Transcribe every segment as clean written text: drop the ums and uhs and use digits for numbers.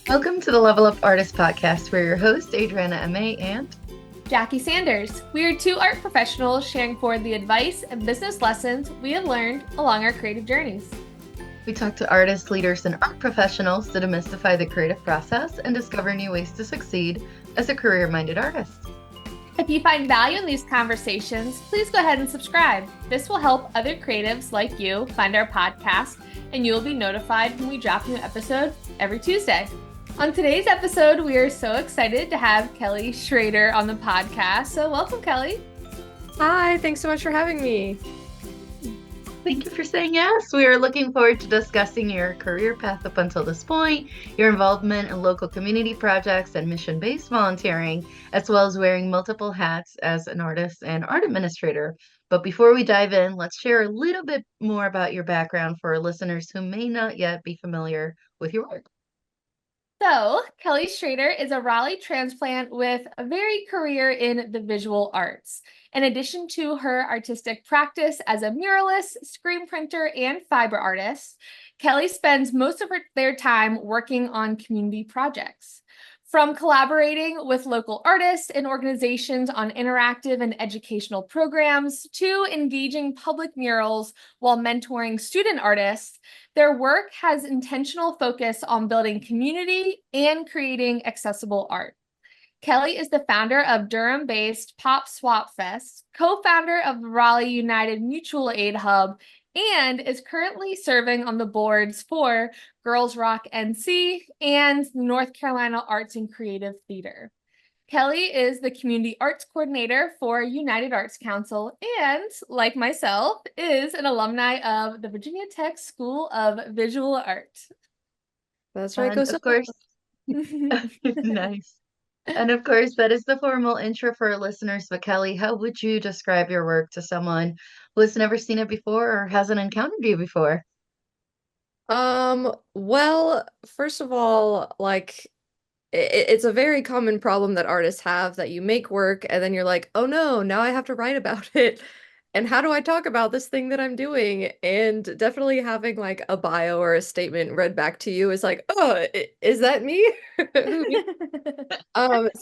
Welcome to the Level Up Artist Podcast. We're your hosts, Adriana M.A. and Jackie Sanders. We are two art professionals sharing forward the advice and business lessons we have learned along our creative journeys. we talk to artists, leaders, and art professionals to demystify the creative process and discover new ways to succeed as a career-minded artist. If you find value in these conversations, please go ahead and subscribe. This will help other creatives like you find our podcast, and you will be notified when we drop a new episode every Tuesday. On today's episode, we are so excited to have Kelly Schrader on the podcast. So welcome, Kelly. Hi, thanks so much for having me. Thank you for saying yes. We are looking forward to discussing your career path up until this point, your involvement in local community projects and mission-based volunteering, as well as wearing multiple hats as an artist and art administrator. But before we dive in, let's share a little bit more about your background for our listeners who may not yet be familiar with your work. So, Kelly Schrader is a Raleigh transplant with a varied career in the visual arts. In addition to her artistic practice as a muralist, screen printer, and fiber artist, Kelly spends most of their time working on community projects. From collaborating with local artists and organizations on interactive and educational programs to engaging public murals while mentoring student artists, their work has intentional focus on building community and creating accessible art. Kelly is the founder of Durham-based Pop Swap Fest, co-founder of the Raleigh United Mutual Aid Hub, and is currently serving on the boards for Girls Rock NC and North Carolina Arts and Creative Theater. Kelly is the Community Arts Coordinator for United Arts Council and, like myself, is an alumni of the Virginia Tech School of Visual Art. That's right, And go of course, nice. And of course, that is the formal intro for our listeners. But Kelly, how would you describe your work to someone who has never seen it before or hasn't encountered you before? Well, first of all, it's a very common problem that artists have that you make work and then you're like, oh no, now I have to write about it. And how do I talk about this thing that I'm doing? And definitely having like a bio or a statement read back to you is like, oh, is that me? So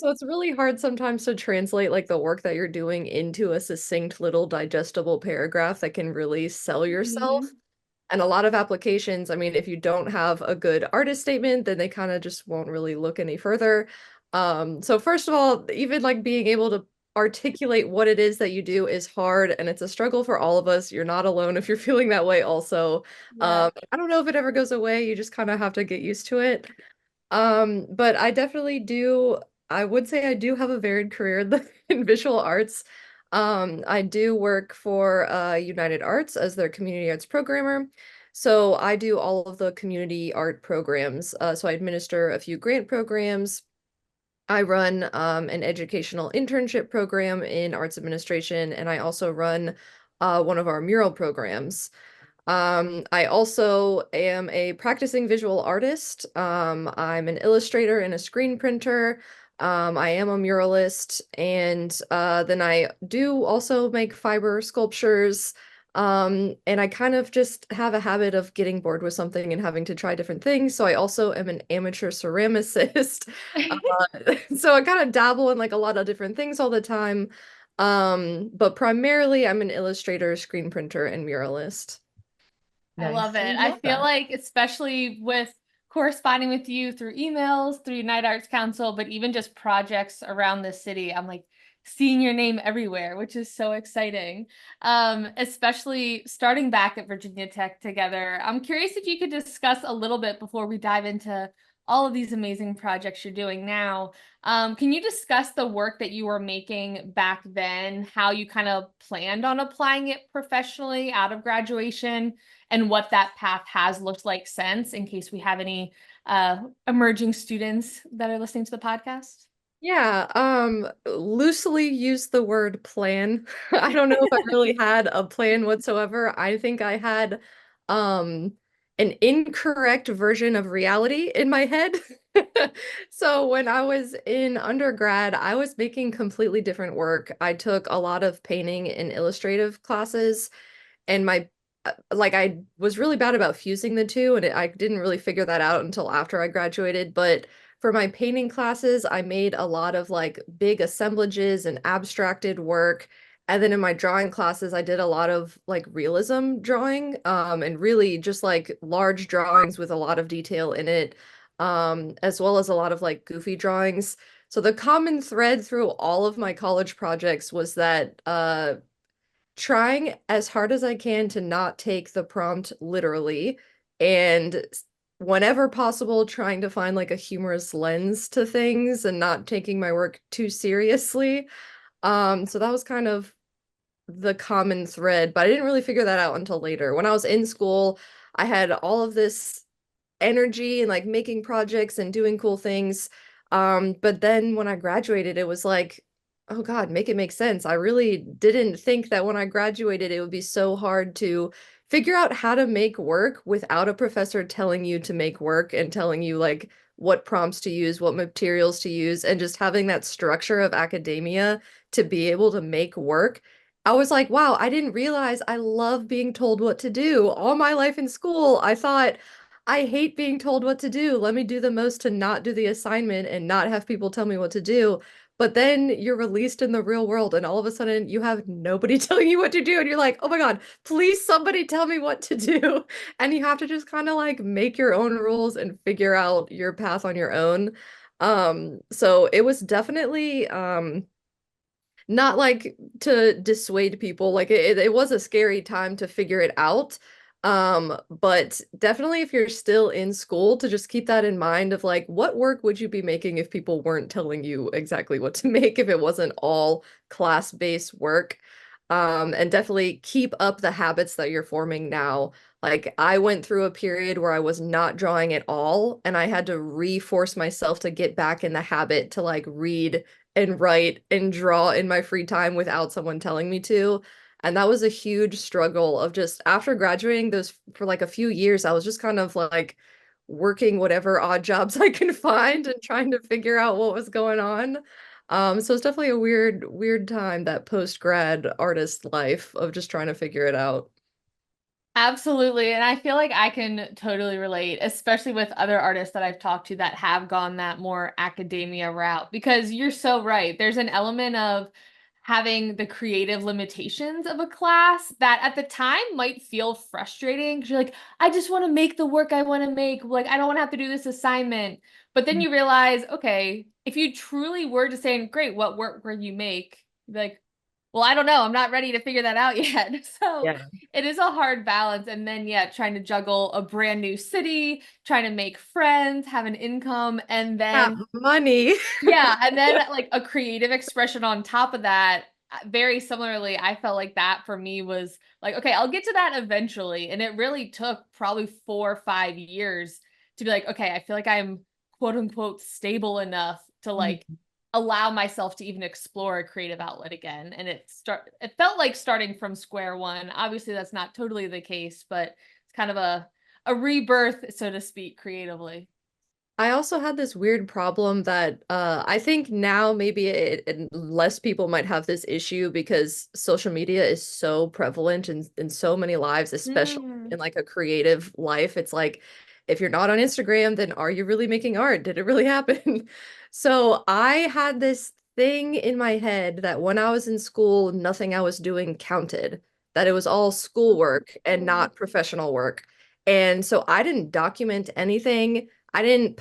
it's really hard sometimes to translate like the work that you're doing into a succinct little digestible paragraph that can really sell yourself. Mhm. And a lot of applications, I mean, if you don't have a good artist statement, then they kind of just won't really look any further. So first of all, even like being able to articulate what it is that you do is hard, and it's a struggle for all of us. You're not alone if you're feeling that way also. Yeah. I don't know if it ever goes away. You just kind of have to get used to it. But I definitely do, I would say I do have a varied career in in visual arts. I do work for United Arts as their community arts programmer. So I do all of the community art programs. So I administer a few grant programs. I run an educational internship program in arts administration, and I also run one of our mural programs. I also am a practicing visual artist. I'm an illustrator and a screen printer. I am a muralist, and then I do also make fiber sculptures. And I kind of just have a habit of getting bored with something and having to try different things. So I also am an amateur ceramicist. So I kind of dabble in like a lot of different things all the time. But primarily I'm an illustrator, screen printer, and muralist. I love it. Nicely, I love feel that. like, especially with corresponding with you through emails, through United Arts Council, but even just projects around the city, I'm like seeing your name everywhere, which is so exciting. Especially starting back at Virginia Tech together. I'm curious if you could discuss a little bit before we dive into all of these amazing projects you're doing now. Can you discuss the work that you were making back then, how you kind of planned on applying it professionally out of graduation? And what that path has looked like since, in case we have any emerging students that are listening to the podcast. Yeah, loosely use the word plan. I don't know if I really had a plan whatsoever. I think I had um an incorrect version of reality in my head. So when I was in undergrad, I was making completely different work. I took a lot of painting and illustrative classes, and my like I was really bad about fusing the two, and I didn't really figure that out until after I graduated. But for my painting classes, I made a lot of like big assemblages and abstracted work. And then in my drawing classes, I did a lot of like realism drawing, and really just like large drawings with a lot of detail in it, as well as a lot of like goofy drawings. So the common thread through all of my college projects was that trying as hard as I can to not take the prompt literally, and whenever possible trying to find like a humorous lens to things and not taking my work too seriously. So that was kind of the common thread, but I didn't really figure that out until later. When I was in school, I had all of this energy and like making projects and doing cool things. But then when I graduated, it was like, oh God, make it make sense. I really didn't think that when I graduated, it would be so hard to figure out how to make work without a professor telling you to make work and telling you like what prompts to use, what materials to use, and just having that structure of academia to be able to make work. I was like, wow, I didn't realize I love being told what to do. All my life in school, I thought, I hate being told what to do. Let me do the most to not do the assignment and not have people tell me what to do. But then you're released in the real world, and all of a sudden you have nobody telling you what to do. And you're like, oh my God, please somebody tell me what to do. And you have to just kind of like make your own rules and figure out your path on your own. So it was definitely not like to dissuade people, like it was a scary time to figure it out, but definitely if you're still in school, to just keep that in mind of like what work would you be making if people weren't telling you exactly what to make, if it wasn't all class-based work. And definitely keep up the habits that you're forming now. Like I went through a period where I was not drawing at all, and I had to reforce myself to get back in the habit to like read and write and draw in my free time without someone telling me to. And that was a huge struggle of just after graduating those for like a few years, I was just kind of like working whatever odd jobs I can find and trying to figure out what was going on. So it's definitely a weird time, that post-grad artist life of just trying to figure it out. Absolutely. And I feel like I can totally relate, especially with other artists that I've talked to that have gone that more academia route, because you're so right. There's an element of having the creative limitations of a class that at the time might feel frustrating because you're like, I just want to make the work I want to make. Like, I don't want to have to do this assignment. But then you realize, okay, if you truly were to say, great, what work will you make? You'd be like, well, I don't know. I'm not ready to figure that out yet. So Yeah. it is a hard balance. And then, yeah, trying to juggle a brand new city, trying to make friends, have an income, and Yeah, then, money. yeah, and then like a creative expression on top of that. Very similarly, I felt like that for me was like, okay, I'll get to that eventually. And it really took probably 4 or 5 years to be like, okay, I feel like I'm quote unquote stable enough to like allow myself to even explore a creative outlet again. And it felt like starting from square one. Obviously that's not totally the case, but it's kind of a rebirth, so to speak, creatively. I also had this weird problem that I think now maybe less people might have this issue because social media is so prevalent in so many lives, especially Mm. in like a creative life. It's like if you're not on Instagram, then are you really making art? Did it really happen? So I had this thing in my head that when I was in school, nothing I was doing counted, that it was all schoolwork and not professional work. And so I didn't document anything. I didn't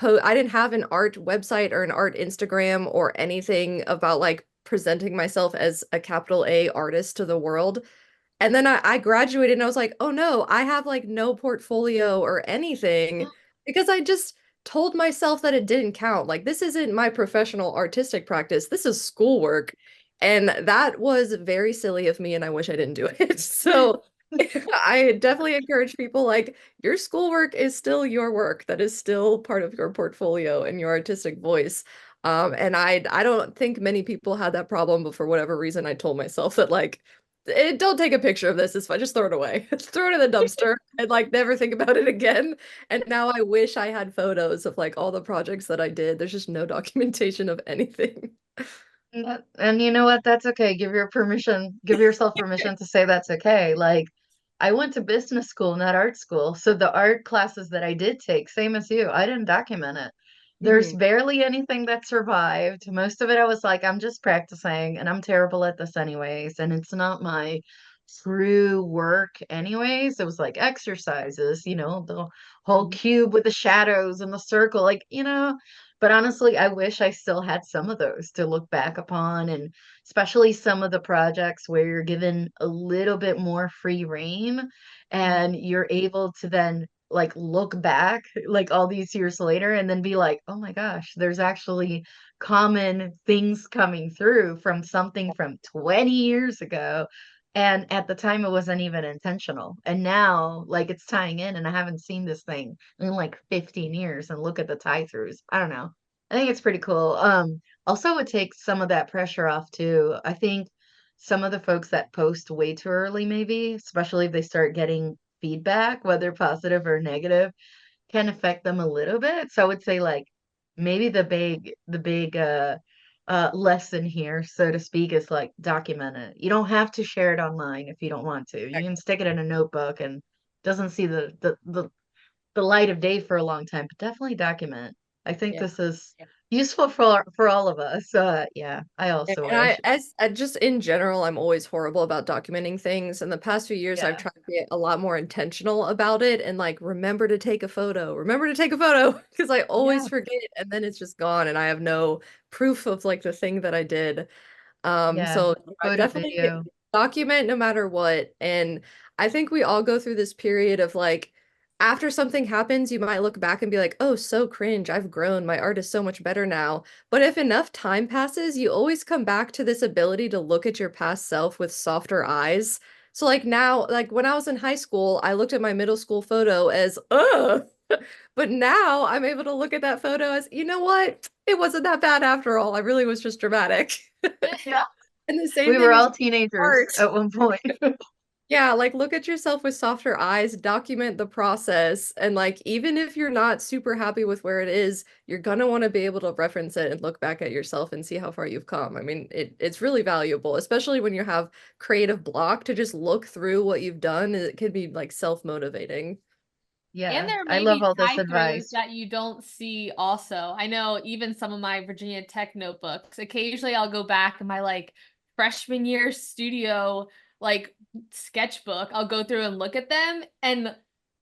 have an art website or an art Instagram or anything about like presenting myself as a capital A artist to the world. And then I graduated and I was like, oh no, I have like no portfolio or anything because I just told myself that it didn't count. Like, this isn't my professional artistic practice. This is schoolwork. And that was very silly of me, and I wish I didn't do it. So I definitely encourage people like your schoolwork is still your work. That is still part of your portfolio and your artistic voice. And I don't think many people had that problem, but for whatever reason, I told myself that like don't take a picture of this. It's fine. Just throw it away. Throw it in the dumpster and like never think about it again. And now I wish I had photos of like all the projects that I did. There's just no documentation of anything. And you know what? That's okay. Give yourself permission to say that's okay. Like, I went to business school, not art school. So the art classes that I did take, same as you, I didn't document it. There's Mhm. barely anything that survived. Most of it, I was like, I'm just practicing and I'm terrible at this anyways. And it's not my true work anyways. It was like exercises, the whole Mhm. cube with the shadows and the circle, but honestly, I wish I still had some of those to look back upon, and especially some of the projects where you're given a little bit more free reign Mhm. and you're able to then like look back like all these years later and then be like, oh my gosh, there's actually common things coming through from something from 20 years ago. And at the time, it wasn't even intentional. And now, like, it's tying in, and I haven't seen this thing in like 15 years. And look at the tie throughs. I don't know. I think it's pretty cool. Also, it takes some of that pressure off too. I think some of the folks that post way too early, maybe, especially if they start getting feedback, whether positive or negative, can affect them a little bit. So I would say like maybe the big lesson here, so to speak, is like document it. You don't have to share it online if you don't want to. You can stick it in a notebook and doesn't see the light of day for a long time, but definitely document. I think Yeah. this is useful for all of us. Yeah, I also And I, wish. as just in general, I'm always horrible about documenting things. In the past few years, I've Yeah, tried to be a lot more intentional about it and like remember to take a photo, remember to take a photo because I yeah, always forget and then it's just gone and I have no proof of like the thing that I did. yeah. So I Photo, definitely video. document no matter what. And I think we all go through this period of like, after something happens, you might look back and be like, oh, so cringe. I've grown. My art is so much better now. But if enough time passes, you always come back to this ability to look at your past self with softer eyes. So like now, like when I was in high school, I looked at my middle school photo as, ugh. But now I'm able to look at that photo as, you know what? It wasn't that bad after all. I really was just dramatic. Yeah, And the same we were thing is all with teenagers art. at one point. Yeah, like look at yourself with softer eyes, document the process, and like even if you're not super happy with where it is, you're gonna want to be able to reference it and look back at yourself and see how far you've come. I mean, it's really valuable, especially when you have creative block to just look through what you've done. It can be like self-motivating. And Yeah, there I may love be all this tie-throughs advice. that you don't see also. I know even some of my Virginia Tech notebooks, occasionally I'll go back in my like freshman year studio like sketchbook. I'll go through and look at them, and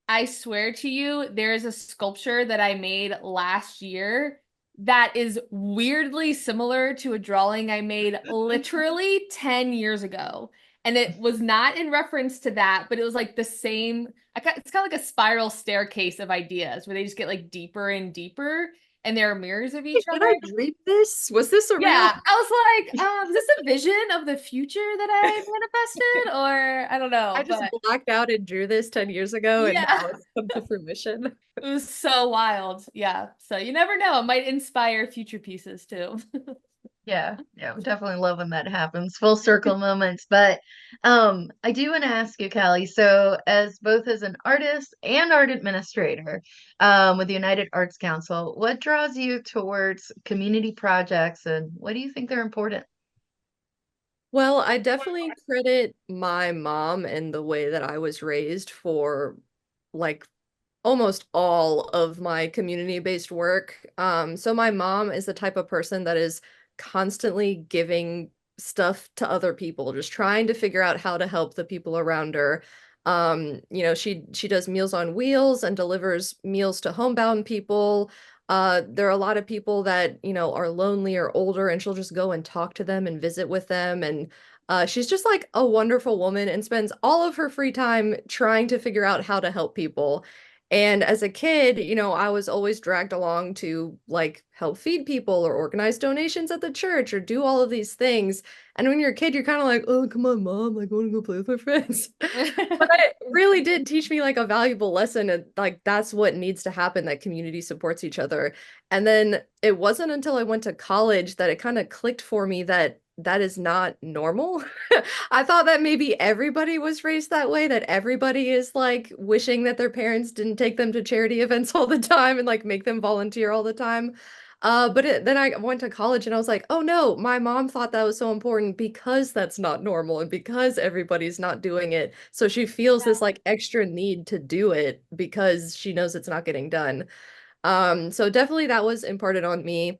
I swear to you, there is a sculpture that I made last year that is weirdly similar to a drawing I made literally 10 years ago. And it was not in reference to that, but it was like the same. It's kind of like a spiral staircase of ideas where they just get like deeper and deeper, and they're mirrors of each Wait, did other. I dream this? Was this a real? Yeah, I was like, is this a vision of the future that I manifested, or I don't I know, just but blacked out and drew this 10 years ago and yeah, now it's come to fruition. it was so wild. Yeah, so you never know, it might inspire future pieces too. Yeah, yeah, we definitely love when that happens. Full circle moments. But I do want to ask you, Callie, so as both as an artist and art administrator, with the United Arts Council, what draws you towards community projects and what do you think they're important? Well, I definitely credit my mom and the way that I was raised for like almost all of my community-based work. So my mom is the type of person that is constantly giving stuff to other people, just trying to figure out how to help the people around her. She does Meals on Wheels and delivers meals to homebound people. There are a lot of people that, are lonely or older, and she'll just go and talk to them and visit with them. And she's just like a wonderful woman and spends all of her free time trying to figure out how to help people. And as a kid, I was always dragged along to like help feed people or organize donations at the church or do all of these things. And when you're a kid, you're kind of like, oh, come on, mom, like, I want to go play with my friends. But it really did teach me like a valuable lesson. And like, that's what needs to happen, that community supports each other. And then it wasn't until I went to college that it kind of clicked for me that that is not normal. I thought that maybe everybody was raised that way, that everybody is like wishing that their parents didn't take them to charity events all the time and like make them volunteer all the time. Then I went to college and I was like, oh no, my mom thought that was so important because that's not normal and because everybody's not doing it. So she feels this like extra need to do it because she knows it's not getting done. So definitely that was imparted on me.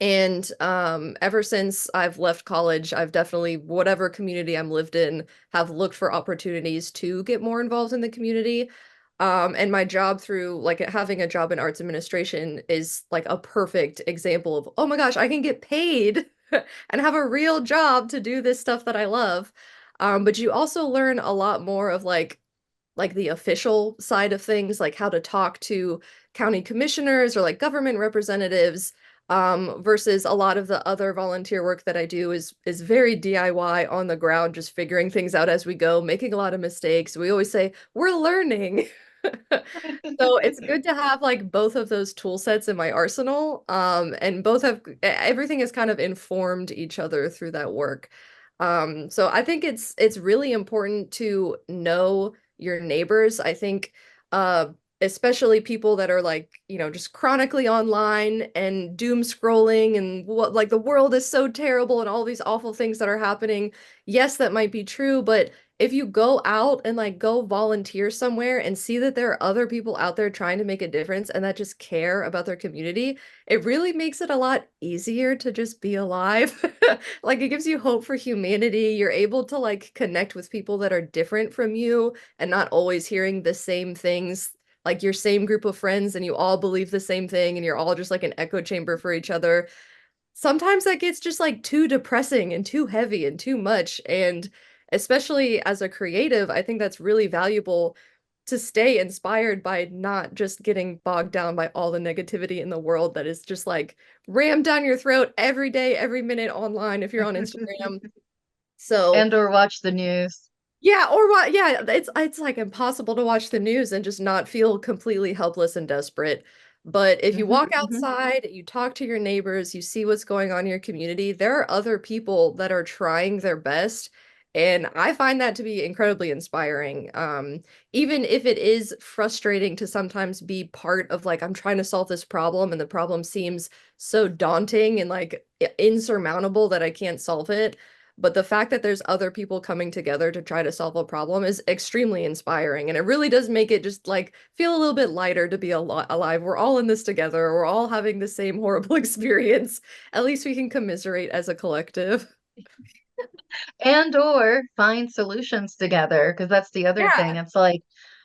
And ever since I've left college, I've definitely, whatever community I'm lived in, have looked for opportunities to get more involved in the community. And my job through like having a job in arts administration is like a perfect example of, oh my gosh, I can get paid and have a real job to do this stuff that I love. But you also learn a lot more of like the official side of things, like how to talk to county commissioners or like government representatives, versus a lot of the other volunteer work that I do is very DIY on the ground, just figuring things out as we go, making a lot of mistakes. We always say we're learning. So it's good to have like both of those tool sets in my arsenal. And both have everything has kind of informed each other through that work. So I think it's really important to know your neighbors. I think uh especially people that are like, just chronically online and doom scrolling and what like the world is so terrible and all these awful things that are happening. Yes, that might be true, but if you go out and like go volunteer somewhere and see that there are other people out there trying to make a difference and that just care about their community, it really makes it a lot easier to just be alive. Like it gives you hope for humanity. You're able to like connect with people that are different from you and not always hearing the same things, like your same group of friends and you all believe the same thing and you're all just like an echo chamber for each other. Sometimes that gets just like too depressing and too heavy and too much. And especially as a creative, I think that's really valuable to stay inspired by not just getting bogged down by all the negativity in the world that is just like rammed down your throat every day, every minute online if you're on Instagram. So And or watch the news. yeah, or what? Yeah, it's like impossible to watch the news and just not feel completely helpless and desperate. But if you walk Hmm. outside, you talk to your neighbors, you see what's going on in your community, there are other people that are trying their best. And I find that to be incredibly inspiring. Even if it is frustrating to sometimes be part of like, I'm trying to solve this problem and the problem seems so daunting and like insurmountable that I can't solve it. But the fact that there's other people coming together to try to solve a problem is extremely inspiring. And it really does make it just like feel a little bit lighter to be alive. We're all in this together. We're all having the same horrible experience. At least we can commiserate as a collective. And or find solutions together, because that's the other thing. Yeah, It's like,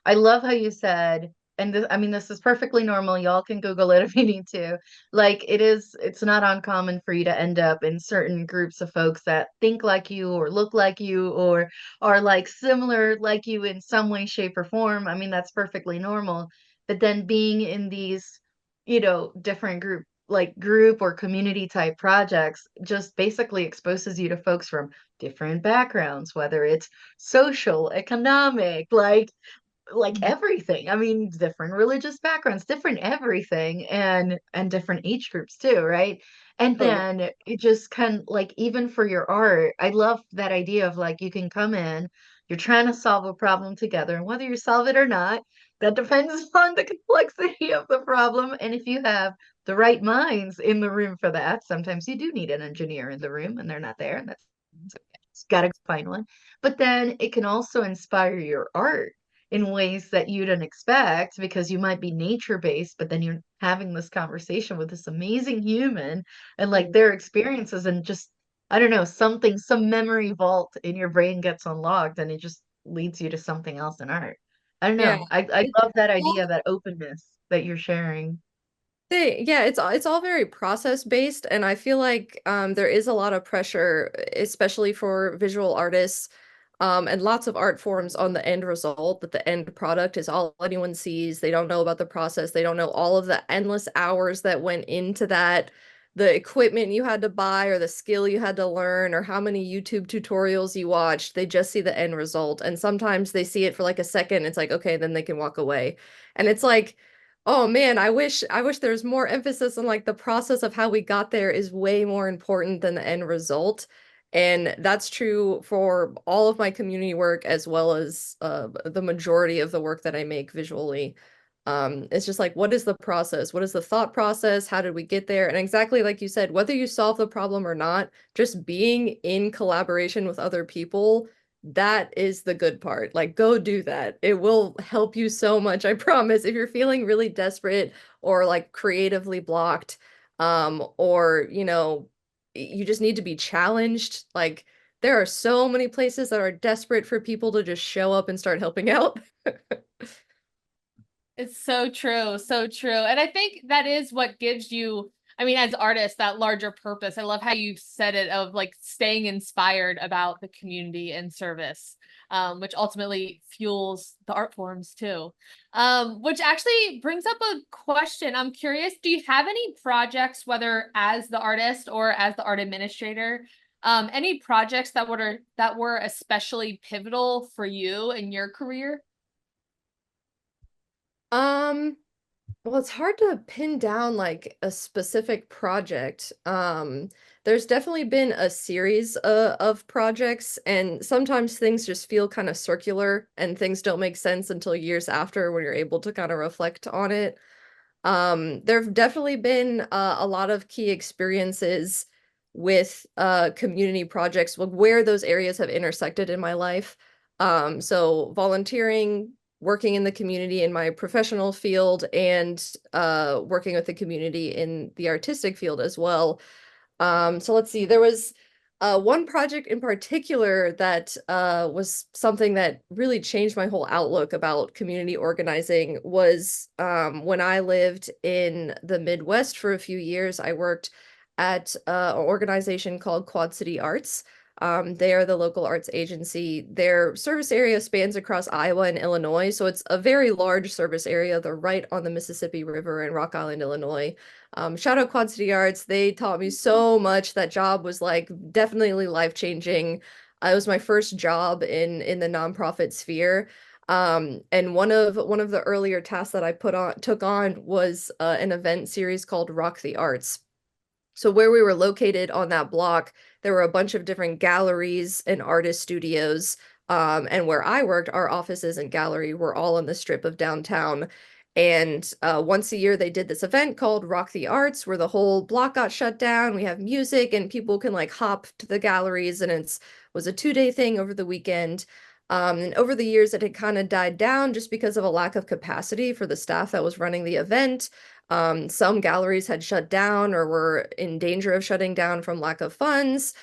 I love how you said, and this, I mean, this is perfectly normal. Y'all can Google it if you need to. Like, it's not uncommon for you to end up in certain groups of folks that think like you or look like you or are like similar like you in some way, shape, or form. I mean, that's perfectly normal. But then being in these, different group or community type projects just basically exposes you to folks from different backgrounds, whether it's social, economic, like everything. I mean, different religious backgrounds, different everything, and different age groups too, right? And oh yeah. then it just kind like even for your art, I love that idea of like you can come in, you're trying to solve a problem together, and whether you solve it or not, that depends on the complexity of the problem. And if you have the right minds in the room for that, sometimes you do need an engineer in the room and they're not there, and that's okay. Gotta find one. But then it can also inspire your art in ways that you didn't expect because you might be nature based, but then you're having this conversation with this amazing human and like their experiences and just, I don't know, some memory vault in your brain gets unlocked and it just leads you to something else in art. I don't Yeah. know. I It's love that all idea, that openness that you're sharing. Yeah, it's all very process based, and I feel like there is a lot of pressure, especially for visual artists, and lots of art forms on the end result, that the end product is all anyone sees. They don't know about the process. They don't know all of the endless hours that went into that, the equipment you had to buy, or the skill you had to learn, or how many YouTube tutorials you watched. They just see the end result, and sometimes they see it for like a second. It's like, okay, then they can walk away, and it's like. Oh man, I wish there's more emphasis on like the process of how we got there is way more important than the end result. And that's true for all of my community work as well as the majority of the work that I make visually. It's just like, what is the process? What is the thought process? How did we get there? And exactly like you said, whether you solve the problem or not, just being in collaboration with other people, that is the good part. Like, go do that. It will help you so much, I promise. If you're feeling really desperate or like creatively blocked, or you just need to be challenged. Like, there are so many places that are desperate for people to just show up and start helping out. It's so true, so true. And I think that is what gives you, I mean, as artists, that larger purpose. I love how you said it of like staying inspired about the community and service, which ultimately fuels the art forms too. Which actually brings up a question. I'm curious, do you have any projects, whether as the artist or as the art administrator, any projects that were especially pivotal for you in your career? Um, well, it's hard to pin down like a specific project. There's definitely been a series of projects, and sometimes things just feel kind of circular and things don't make sense until years after when you're able to kind of reflect on it. There have definitely been a lot of key experiences with community projects where those areas have intersected in my life. So volunteering, working in the community in my professional field, and working with the community in the artistic field as well. So let's see, there was one project in particular that was something that really changed my whole outlook about community organizing was when I lived in the Midwest for a few years. I worked at an organization called Quad City Arts. They are the local arts agency. Their service area spans across Iowa and Illinois, so it's a very large service area. They're right on the Mississippi River in Rock Island, Illinois. Shout out Quad City Arts. They taught me so much. That job was like definitely life-changing. It was my first job in the nonprofit sphere. And one of the earlier tasks that I took on was an event series called Rock the Arts. So where we were located on that block, there were a bunch of different galleries and artist studios. And where I worked, our offices and gallery were all on the strip of downtown. And once a year, they did this event called Rock the Arts, where the whole block got shut down. We have music, and people can like hop to the galleries, and it was a 2-day thing over the weekend. And over the years, it had kind of died down just because of a lack of capacity for the staff that was running the event. Some galleries had shut down or were in danger of shutting down from lack of funds.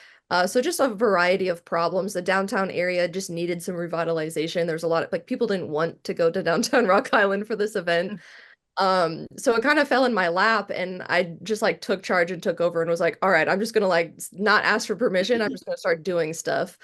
So just a variety of problems. The downtown area just needed some revitalization. There's a lot of like people didn't want to go to downtown Rock Island for this event. So it kind of fell in my lap and I just like took charge and took over and was like, all right, I'm just gonna like not ask for permission. I'm just gonna start doing stuff.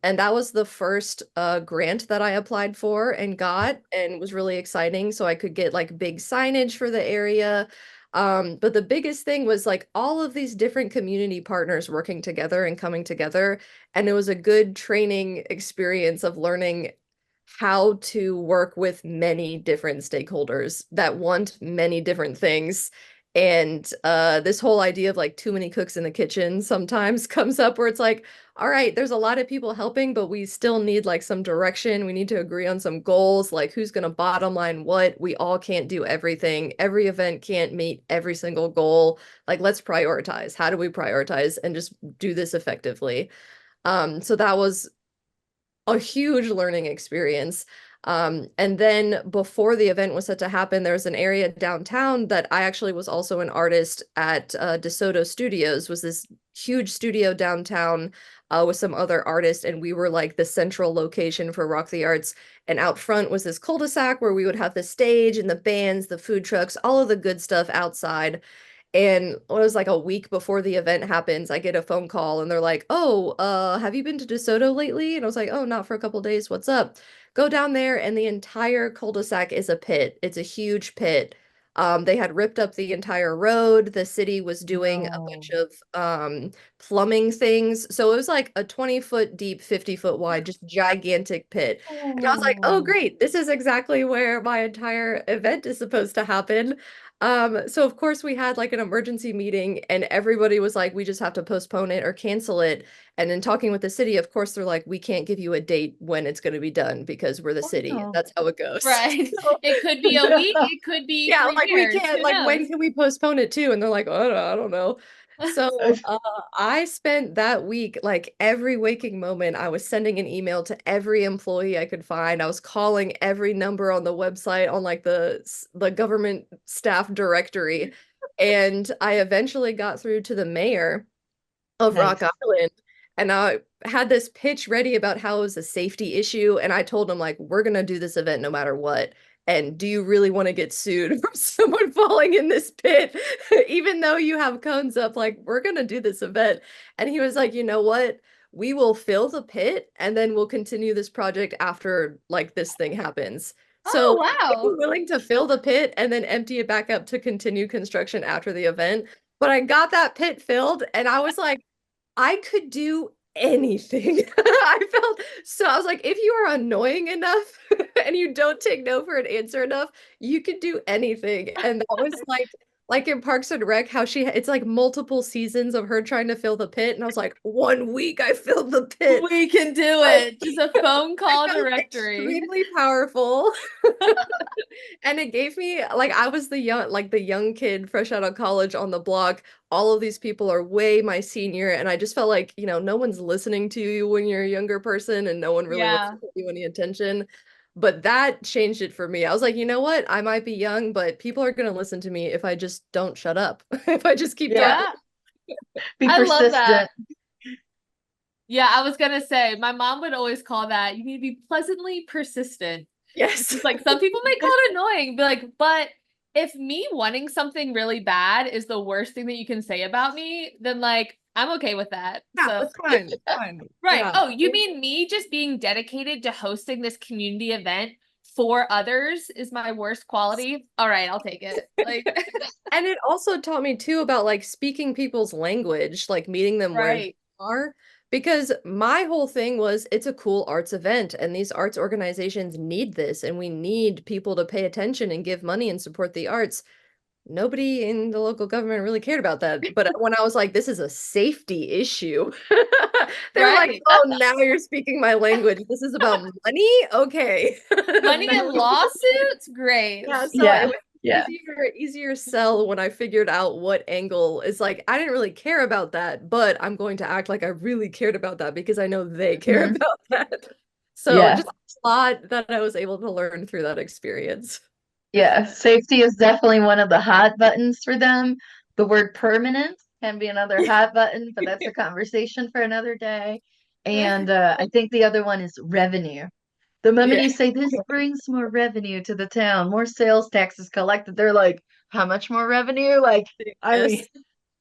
And that was the first grant that I applied for and got and was really exciting. So I could get like big signage for the area. But the biggest thing was like all of these different community partners working together and coming together. And it was a good training experience of learning how to work with many different stakeholders that want many different things. And this whole idea of like too many cooks in the kitchen sometimes comes up where it's like, all right, there's a lot of people helping, but we still need like some direction. We need to agree on some goals, like who's going to bottom line what. We all can't do everything. Every event can't meet every single goal. Like, let's prioritize. How do we prioritize and just do this effectively? So that was a huge learning experience. And then before the event was set to happen, there was an area downtown that I actually was also an artist at DeSoto Studios, was this huge studio downtown with some other artists, and we were like the central location for Rock the Arts. And out front was this cul-de-sac where we would have the stage and the bands, the food trucks, all of the good stuff outside. And it was like a week before the event happens, I get a phone call and they're like, "Oh, have you been to DeSoto lately?" And I was like, "Oh, not for a couple days. What's up?" Go down there and the entire cul-de-sac is a pit. It's a huge pit. They had ripped up the entire road. The city was doing a No. bunch of plumbing things. So it was like a 20-foot deep, 50-foot wide, just gigantic pit. And I was like, "Oh, Oh. great. This is exactly where my entire event is supposed to happen." So of course we had like an emergency meeting and everybody was like, we just have to postpone it or cancel it. And in talking with the city, of course, they're like, we can't give you a date when it's going to be done because we're the city. Wow. That's how it goes. Right. So, It could be a week, it could be yeah, 3 like we years. can't, Who like when knows? can we postpone it to? And they're like, oh, I don't know. So I spent that week, like every waking moment, I was sending an email to every employee I could find. I was calling every number on the website on like the government staff directory. And I eventually got through to the mayor of Rock Nice. Island. And I had this pitch ready about how it was a safety issue. And I told him, like, we're going to do this event no matter what. And do you really want to get sued from someone falling in this pit? Even though you have cones up, like, we're going to do this event. And he was like, you know what? We will fill the pit and then we'll continue this project after like this thing happens. Oh, So wow. I'm willing to fill the pit and then empty it back up to continue construction after the event. But I got that pit filled and I was like, I could do anything. I felt so I was like, if you are annoying enough and you don't take no for an answer enough, you can do anything. And that was like in Parks and Rec, how it's like multiple seasons of her trying to fill the pit. And I was like, 1 week I filled the pit. We can do Like, it. Just a phone I call felt directory. extremely powerful. And it gave me like I was the young kid fresh out of college on the block. All of these people are way my senior, and I just felt like, no one's listening to you when you're a younger person and no one really wants Yeah. to pay you any attention. But that changed it for me. I was like, you know what? I might be young, but people are gonna listen to me if I just don't shut up. If I just keep talking. Yeah. Be I love that. persistent. Yeah, I was gonna say, my mom would always call that, you need to be pleasantly persistent. Yes. It's like some people may call it annoying, be like, but if me wanting something really bad is the worst thing that you can say about me, then like I'm okay with that. Yeah, So that's fine. It's fine. right. Yeah. Oh, you mean me just being dedicated to hosting this community event for others is my worst quality? All right, I'll take it. Like And it also taught me too about like speaking people's language, like meeting them where they right. are. Because my whole thing was it's a cool arts event and these arts organizations need this and we need people to pay attention and give money and support the arts. Nobody in the local government really cared about that. But when I was like, this is a safety issue, they were like, Right. oh, now you're speaking my language. This is about money? Okay. Money and lawsuits? Great. Yeah, so it Yeah. was Yeah. easier sell when I figured out what angle is like. I didn't really care about that, but I'm going to act like I really cared about that because I know they care Mhm. about that. So Yeah. just a lot that I was able to learn through that experience. Yeah. Safety is definitely one of the hot buttons for them. The word permanent can be another hot button, but that's a conversation for another day. And I think the other one is revenue. The moment Yeah. you say this brings more revenue to the town, more sales taxes collected, they're like, how much more revenue? Like, I mean, Yes.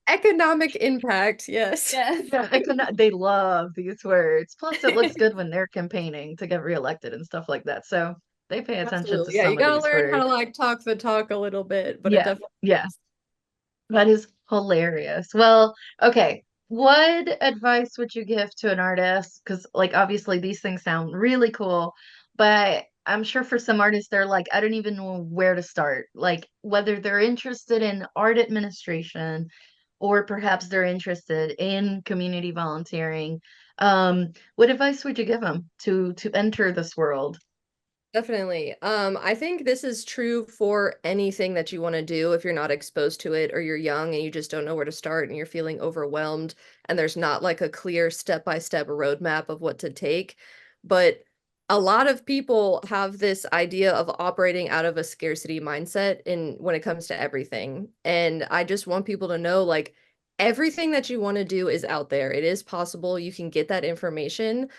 Economic impact, yes. Yes. yeah, they love these words. Plus, it looks good when they're campaigning to get reelected and stuff like that. So they pay attention to Absolutely. Yeah, you some of gotta these learn how words. to like talk the talk a little bit, but it Yeah, definitely yeah. That is hilarious. Well, okay. What advice would you give to an artist? Because, like, obviously these things sound really cool, but I'm sure for some artists, they're like, I don't even know where to start. Like, whether they're interested in art administration or perhaps they're interested in community volunteering. What advice would you give them to enter this world? Definitely. I think this is true for anything that you want to do if you're not exposed to it or you're young and you just don't know where to start and you're feeling overwhelmed and there's not like a clear step-by-step roadmap of what to take. But a lot of people have this idea of operating out of a scarcity mindset in when it comes to everything. And I just want people to know like everything that you want to do is out there. It is possible. You can get that information.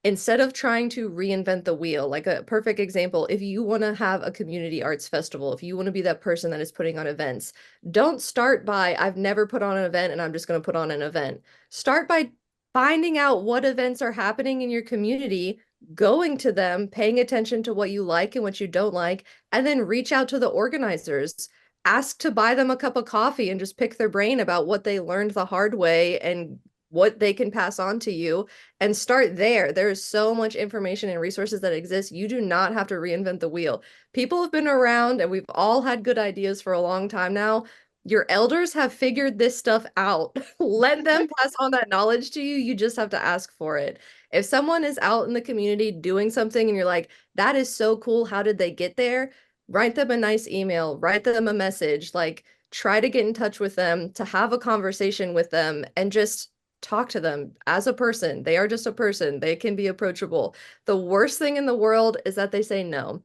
Instead of trying to reinvent the wheel, like a perfect example, if you want to have a community arts festival, if you want to be that person that is putting on events, don't start by, I've never put on an event and I'm just going to put on an event. Start by finding out what events are happening in your community, going to them, paying attention to what you like and what you don't like, and then reach out to the organizers. Ask to buy them a cup of coffee and just pick their brain about what they learned the hard way and what they can pass on to you, and start there. There's so much information and resources that exist. You do not have to reinvent the wheel. People have been around and we've all had good ideas for a long time now. Your elders have figured this stuff out. Let them pass on that knowledge to you. You just have to ask for it. If someone is out in the community doing something and you're like, that is so cool, how did they get there? Write them a nice email, write them a message, like try to get in touch with them, to have a conversation with them, and just talk to them as a person. They are just a person. They can be approachable. The worst thing in the world is that they say no.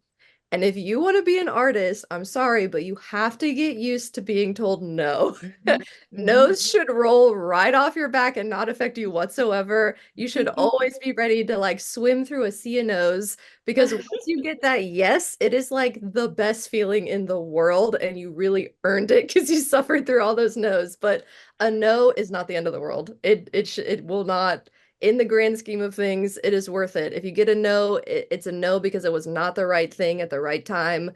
And if you want to be an artist, I'm sorry, but you have to get used to being told no. Mhm. Mhm. No's should roll right off your back and not affect you whatsoever. You should always be ready to like swim through a sea of no's, because once you get that yes, it is like the best feeling in the world and you really earned it because you suffered through all those no's. But a no is not the end of the world. It will not, in the grand scheme of things, it is worth it. If you get a no, it's a no because it was not the right thing at the right time,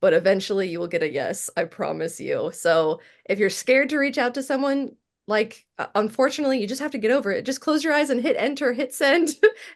but eventually you will get a yes, I promise you. So if you're scared to reach out to someone, like, unfortunately, you just have to get over it. Just close your eyes and hit enter, hit send,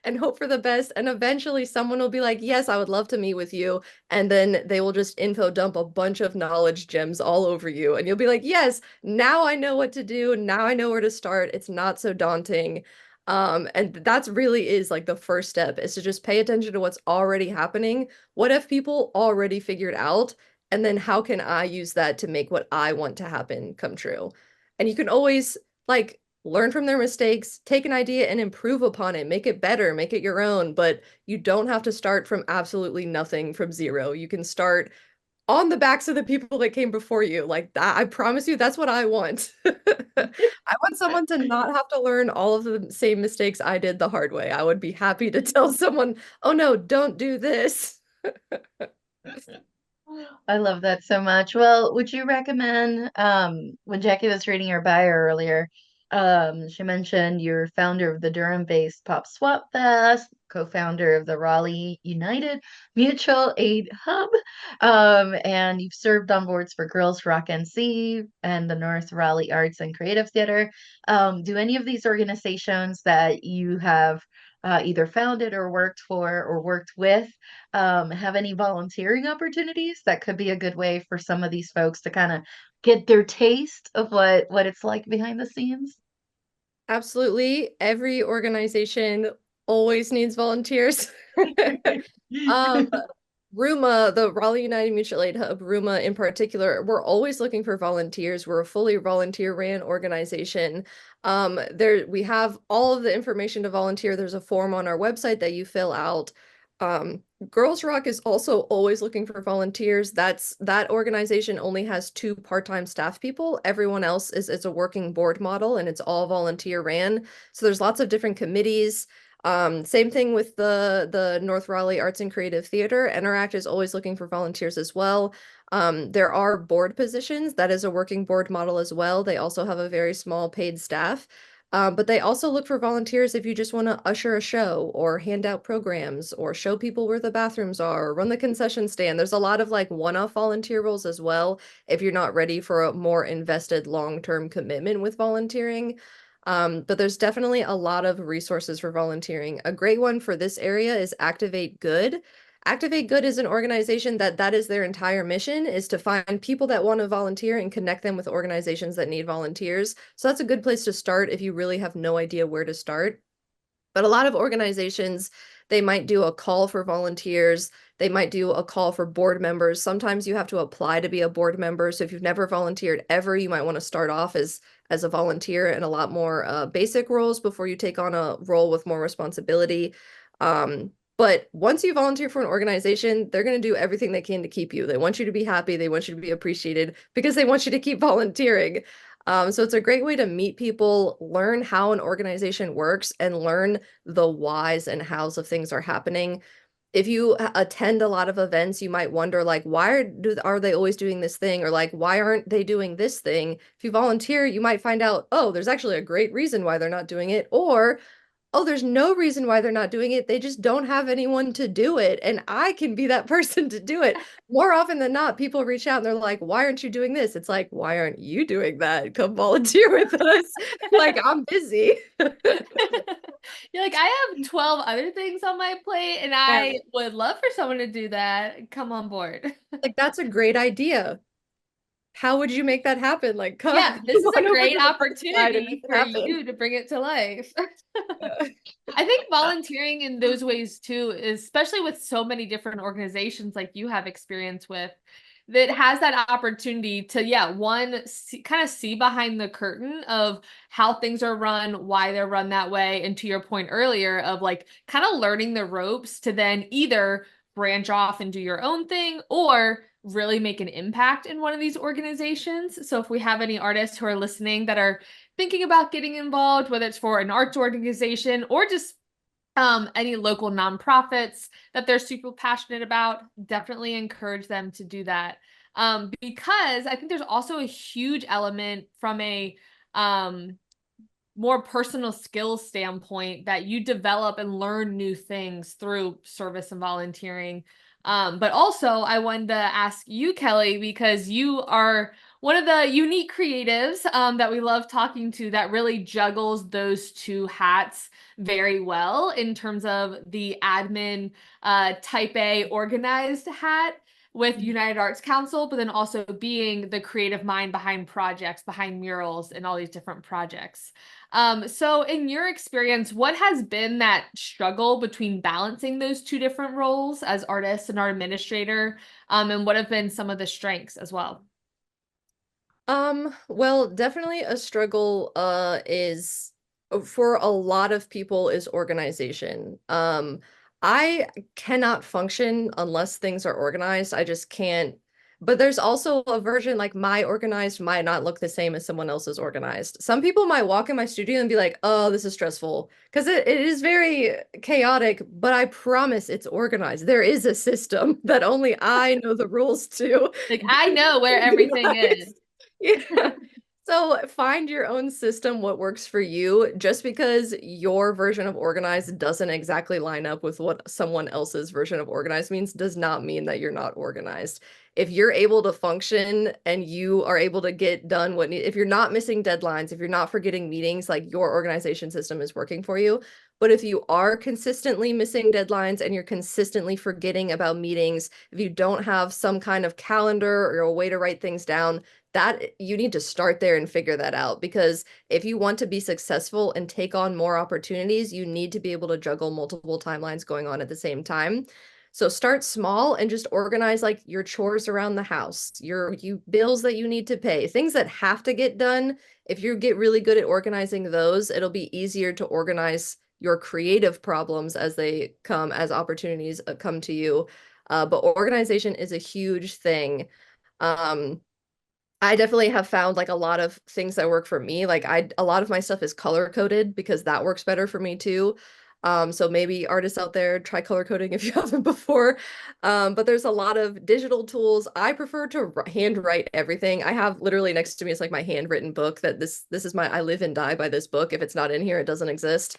and hope for the best. And eventually someone will be like, yes, I would love to meet with you. And then they will just info dump a bunch of knowledge gems all over you. And you'll be like, yes, now I know what to do. Now I know where to start. It's not so daunting. And that's really is like the first step, is to just pay attention to what's already happening. What have people already figured out? And then how can I use that to make what I want to happen come true? And you can always like learn from their mistakes, take an idea and improve upon it, make it better, make it your own, but you don't have to start from absolutely nothing, from zero. You can start on the backs of the people that came before you. Like that, I promise you, that's what I want. I want someone to not have to learn all of the same mistakes I did the hard way. I would be happy to tell someone, oh no, don't do this. I love that so much. Well, would you recommend, when Jackie was reading your bio earlier, she mentioned you're founder of the Durham-based Pop Swap Fest, co-founder of the Raleigh United Mutual Aid Hub, and you've served on boards for Girls Rock NC and the North Raleigh Arts and Creative Theater. Do any of these organizations that you have either founded or worked for or worked with have any volunteering opportunities that could be a good way for some of these folks to kind of get their taste of what it's like behind the scenes? Absolutely. Every organization always needs volunteers. Um, RUMA, the Raleigh United Mutual Aid Hub, RUMA in particular, we're always looking for volunteers. We're a fully volunteer-ran organization. There we have all of the information to volunteer. There's a form on our website that you fill out. Girls Rock is also always looking for volunteers. That organization only has 2 part-time staff people. Everyone else is it's a working board model and it's all volunteer ran. So there's lots of different committees. Same thing with the North Raleigh Arts and Creative Theater. NRACT is always looking for volunteers as well. There are board positions. That is a working board model as well. They also have a very small paid staff. But they also look for volunteers if you just want to usher a show or hand out programs or show people where the bathrooms are or run the concession stand. There's a lot of like one-off volunteer roles as well if you're not ready for a more invested long-term commitment with volunteering. But there's definitely a lot of resources for volunteering. A great one for this area is Activate Good. Activate Good is an organization that is their entire mission, is to find people that want to volunteer and connect them with organizations that need volunteers. So that's a good place to start if you really have no idea where to start. But a lot of organizations, they might do a call for volunteers. They might do a call for board members. Sometimes you have to apply to be a board member. So if you've never volunteered ever, you might want to start off as a volunteer in a lot more basic roles before you take on a role with more responsibility. But once you volunteer for an organization, they're going to do everything they can to keep you. They want you to be happy. They want you to be appreciated because they want you to keep volunteering. So it's a great way to meet people, learn how an organization works, and learn the whys and hows of things are happening. If you attend a lot of events, you might wonder, like, are they always doing this thing? Or like, why aren't they doing this thing? If you volunteer, you might find out, oh, there's actually a great reason why they're not doing it. Or oh, there's no reason why they're not doing it. They just don't have anyone to do it. And I can be that person to do it. More often than not, people reach out and they're like, why aren't you doing this? It's like, why aren't you doing that? Come volunteer with us. Like, I'm busy. You're like, I have 12 other things on my plate, and Yeah. I would love for someone to do that. Come on board. Like, that's a great idea. How would you make that happen? Like, come, Yeah, this is come a on over great to the flip side and make opportunity it for happen. you to bring it to life. Yeah. I think volunteering in those ways too, especially with so many different organizations like you have experience with, that has that opportunity to, yeah, one, kind of see behind the curtain of how things are run, why they're run that way. And to your point earlier of like kind of learning the ropes to then either branch off and do your own thing or really make an impact in one of these organizations. So if we have any artists who are listening that are thinking about getting involved, whether it's for an arts organization or just any local nonprofits that they're super passionate about, definitely encourage them to do that. Because I think there's also a huge element from a more personal skills standpoint that you develop and learn new things through service and volunteering. But also, I wanted to ask you, Kelly, because you are one of the unique creatives that we love talking to that really juggles those two hats very well in terms of the admin type A organized hat with United Arts Council, but then also being the creative mind behind projects, behind murals, and all these different projects. So in your experience, what has been that struggle between balancing those two different roles as artist and art administrator? And what have been some of the strengths as well? Well, definitely a struggle is for a lot of people is organization. I cannot function unless things are organized. I just can't. But there's also a version like my organized might not look the same as someone else's organized. Some people might walk in my studio and be like, "Oh, this is stressful," because it is very chaotic, but I promise it's organized. There is a system that only I know the rules to. Like, I know where everything is. Yeah. So find your own system, what works for you. Just because your version of organized doesn't exactly line up with what someone else's version of organized means, does not mean that you're not organized. If you're able to function and you are able to get done if you're not missing deadlines, if you're not forgetting meetings, like your organization system is working for you. But if you are consistently missing deadlines and you're consistently forgetting about meetings, if you don't have some kind of calendar or a way to write things down, that you need to start there and figure that out, because if you want to be successful and take on more opportunities, you need to be able to juggle multiple timelines going on at the same time. So start small and just organize like your chores around the house, your bills that you need to pay, things that have to get done. If you get really good at organizing those, it'll be easier to organize your creative problems as they come, as opportunities come to you. But organization is a huge thing. Um, I definitely have found like a lot of things that work for me. Like a lot of my stuff is color coded because that works better for me too. So maybe artists out there try color coding if you haven't before. But there's a lot of digital tools. I prefer to handwrite everything. I have literally next to me is like my handwritten book that this is my I live and die by this book. If it's not in here, it doesn't exist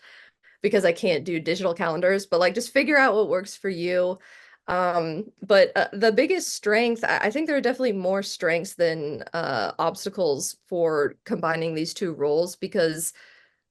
because I can't do digital calendars, but like just figure out what works for you. But the biggest strength, I think there are definitely more strengths than obstacles for combining these two roles, because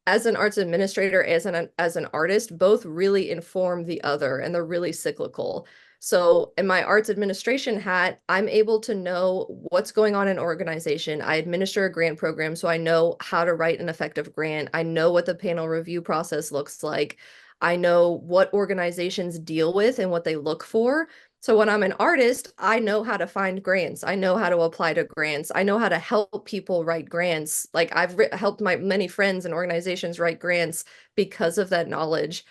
as an arts administrator, as an artist, both really inform the other and they're really cyclical. So in my arts administration hat, I'm able to know what's going on in organization. I administer a grant program, so I know how to write an effective grant. I know what the panel review process looks like. I know what organizations deal with and what they look for. So when I'm an artist, I know how to find grants. I know how to apply to grants. I know how to help people write grants. Like I've helped my many friends and organizations write grants because of that knowledge.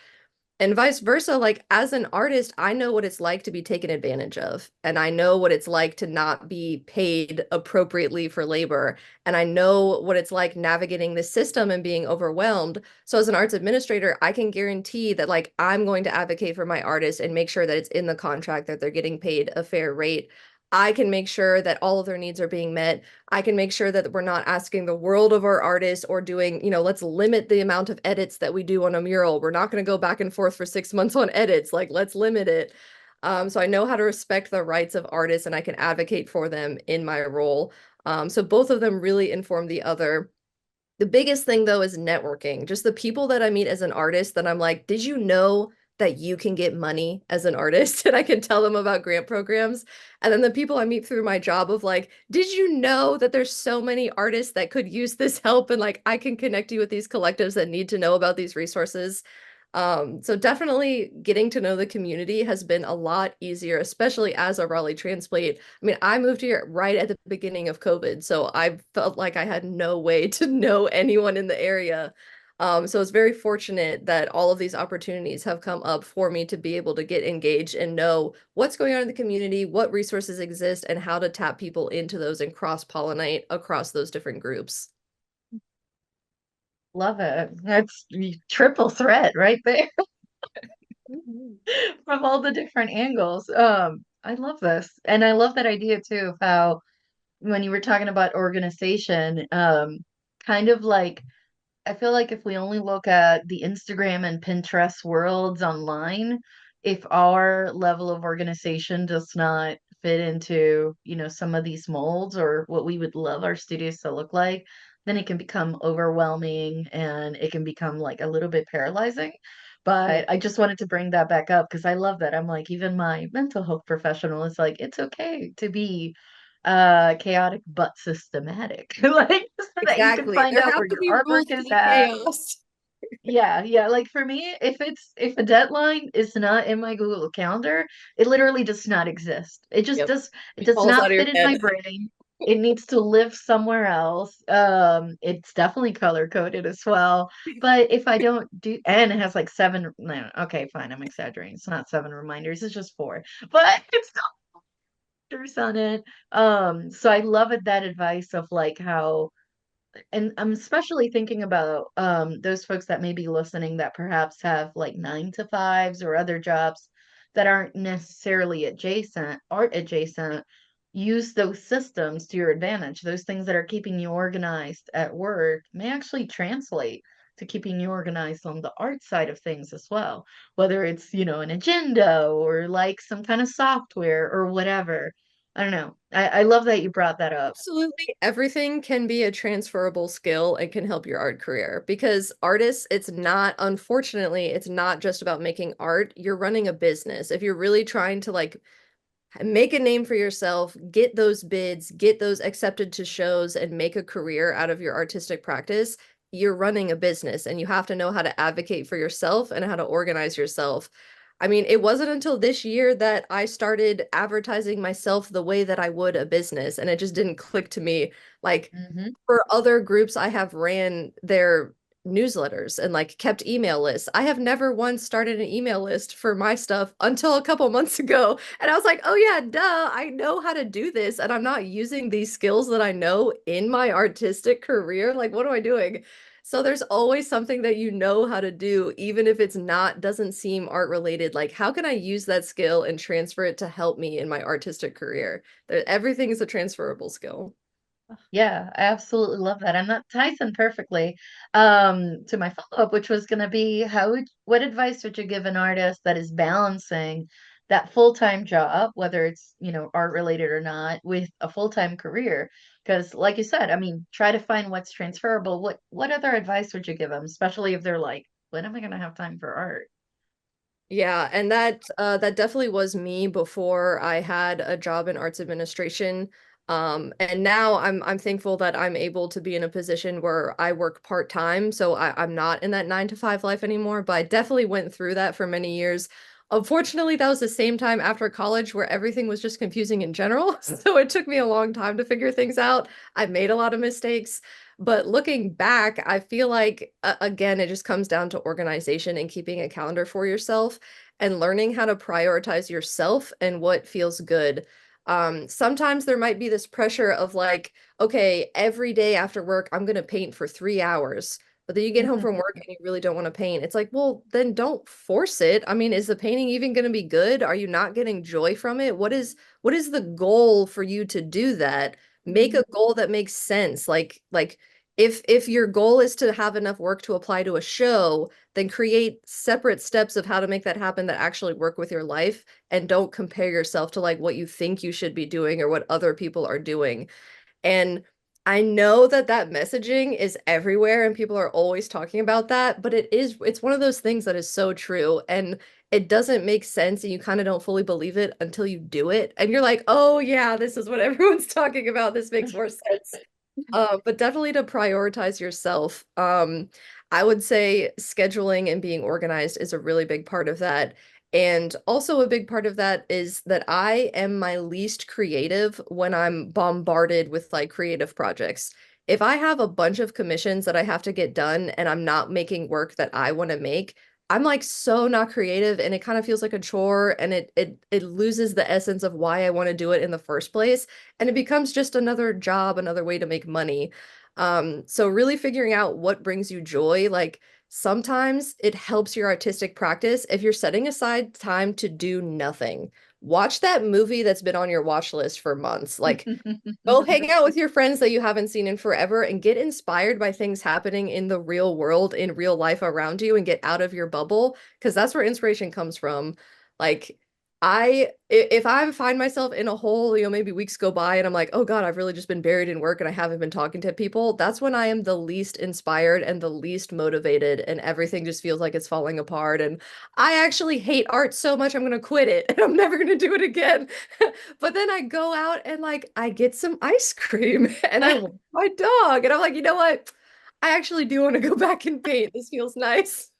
And vice versa, like as an artist, I know what it's like to be taken advantage of. And I know what it's like to not be paid appropriately for labor. And I know what it's like navigating the system and being overwhelmed. So as an arts administrator, I can guarantee that like I'm going to advocate for my artists and make sure that it's in the contract that they're getting paid a fair rate. I can make sure that all of their needs are being met. I can make sure that we're not asking the world of our artists or doing, let's limit the amount of edits that we do on a mural. We're not going to go back and forth for 6 months on edits. Like, let's limit it. So I know how to respect the rights of artists and I can advocate for them in my role. So both of them really inform the other. The biggest thing though is networking. Just the people that I meet as an artist that I'm like, did you know that you can get money as an artist? And I can tell them about grant programs. And then the people I meet through my job of like, did you know that there's so many artists that could use this help? And like, I can connect you with these collectives that need to know about these resources. So definitely getting to know the community has been a lot easier, especially as a Raleigh transplant. I mean, I moved here right at the beginning of COVID, so I felt like I had no way to know anyone in the area. So it's very fortunate that all of these opportunities have come up for me to be able to get engaged and know what's going on in the community, what resources exist, and how to tap people into those and cross-pollinate across those different groups. Love it. That's triple threat right there from all the different angles. I love this. And I love that idea too of how when you were talking about organization, kind of like I feel like if we only look at the Instagram and Pinterest worlds online, if our level of organization does not fit into, some of these molds or what we would love our studios to look like, then it can become overwhelming and it can become like a little bit paralyzing. Yeah. But I just wanted to bring that back up because I love that. I'm like, even my mental health professional is like, it's okay to be chaotic but systematic. Like so that you can Exactly. find There out have where to your be rules artwork to is the at. chaos. Yeah, yeah. Like for me, if a deadline is not in my Google Calendar, it literally does not exist. Yep. It does Falls out not of your fit in my head. brain. It needs to live somewhere else. It's definitely color coded as well. But if I don't do, and it has like seven, no, okay, fine, I'm exaggerating. It's not seven reminders, it's just four. But it's pictures on it. So I love it that advice of like how, and I'm especially thinking about those folks that may be listening that perhaps have like 9 to 5s or other jobs that aren't necessarily art adjacent. Use those systems to your advantage. Those things that are keeping you organized at work may actually translate to keeping you organized on the art side of things as well, whether it's, an agenda or like some kind of software or whatever. I don't know. I love that you brought that up. Absolutely. Everything can be a transferable skill and can help your art career because artists, unfortunately, it's not just about making art. You're running a business. If you're really trying to like make a name for yourself, get those bids, get those accepted to shows, and make a career out of your artistic practice, you're running a business and you have to know how to advocate for yourself and how to organize yourself. I mean, it wasn't until this year that I started advertising myself the way that I would a business, and it just didn't click to me. Like, Hmm. for other groups I have ran their newsletters and like kept email lists. I have never once started an email list for my stuff until a couple months ago. And I was like, oh yeah, duh, I know how to do this. And I'm not using these skills that I know in my artistic career. Like, what am I doing? So there's always something that you know how to do, even if it's not, doesn't seem art related. Like, how can I use that skill and transfer it to help me in my artistic career? Everything is a transferable skill. Yeah, I absolutely love that. And that ties in perfectly to my follow-up, which was going to be what advice would you give an artist that is balancing that full-time job, whether it's, art related or not, with a full-time career? Because like you said, I mean, try to find what's transferable. What other advice would you give them, especially if they're like, when am I going to have time for art? Yeah, and that definitely was me before I had a job in arts administration. And now I'm thankful that I'm able to be in a position where I work part-time, so I'm not in that 9 to 5 life anymore, but I definitely went through that for many years. Unfortunately, that was the same time after college where everything was just confusing in general. So it took me a long time to figure things out. I made a lot of mistakes. But looking back, I feel like, again, it just comes down to organization and keeping a calendar for yourself and learning how to prioritize yourself and what feels good. Sometimes there might be this pressure of like, okay, every day after work, I'm going to paint for 3 hours. But then you get home from work and you really don't want to paint. It's like, well, then don't force it. I mean, is the painting even going to be good? Are you not getting joy from it? What is the goal for you to do that? Make a goal that makes sense. Like if your goal is to have enough work to apply to a show, then create separate steps of how to make that happen that actually work with your life, and don't compare yourself to like what you think you should be doing or what other people are doing. And I know that that messaging is everywhere and people are always talking about that, but it's one of those things that is so true, and it doesn't make sense, and you kind of don't fully believe it until you do it. And you're like, "Oh yeah, this is what everyone's talking about. This makes more sense." But definitely to prioritize yourself. I would say scheduling and being organized is a really big part of that. And also a big part of that is that I am my least creative when I'm bombarded with like creative projects. If I have a bunch of commissions that I have to get done and I'm not making work that I want to make, I'm like so not creative, and it kind of feels like a chore, and it loses the essence of why I want to do it in the first place, and it becomes just another job, another way to make money. So really figuring out what brings you joy, like sometimes it helps your artistic practice if you're setting aside time to do nothing. Watch that movie that's been on your watch list for months. Like go hang out with your friends that you haven't seen in forever and get inspired by things happening in the real world, in real life around you, and get out of your bubble, because that's where inspiration comes from. Like if I find myself in a hole, maybe weeks go by and I'm like, oh God, I've really just been buried in work and I haven't been talking to people. That's when I am the least inspired and the least motivated, and everything just feels like it's falling apart. And I actually hate art so much, I'm gonna quit it and I'm never gonna do it again. But then I go out and like I get some ice cream and I walk my dog and I'm like, you know what? I actually do want to go back and paint. This feels nice.